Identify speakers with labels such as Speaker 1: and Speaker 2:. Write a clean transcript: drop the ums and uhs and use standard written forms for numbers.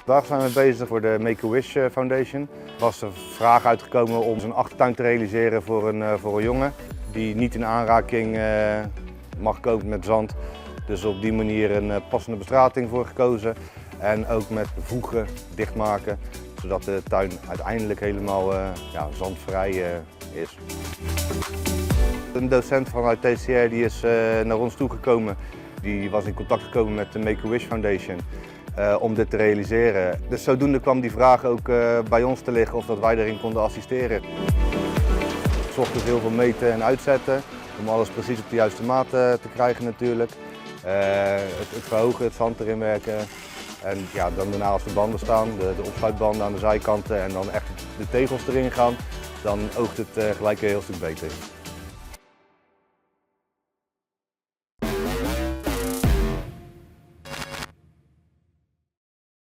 Speaker 1: Vandaag zijn we bezig voor de Make-A-Wish Foundation. Er was een vraag uitgekomen om een achtertuin te realiseren voor een jongen die niet in aanraking mag komen met zand. Dus op die manier een passende bestrating voor gekozen. En ook met voegen dichtmaken, zodat de tuin uiteindelijk helemaal zandvrij is. Een docent vanuit TCR die is naar ons toegekomen. Die was in contact gekomen met de Make-A-Wish Foundation om dit te realiseren. Dus zodoende kwam die vraag ook bij ons te liggen of dat wij erin konden assisteren. 's Ochtends heel veel meten en uitzetten om alles precies op de juiste maat te krijgen natuurlijk. Het verhogen, het zand erin werken. En ja, dan daarna als de banden staan, de opsluitbanden aan de zijkanten en dan echt de tegels erin gaan, dan oogt het gelijk een heel stuk beter.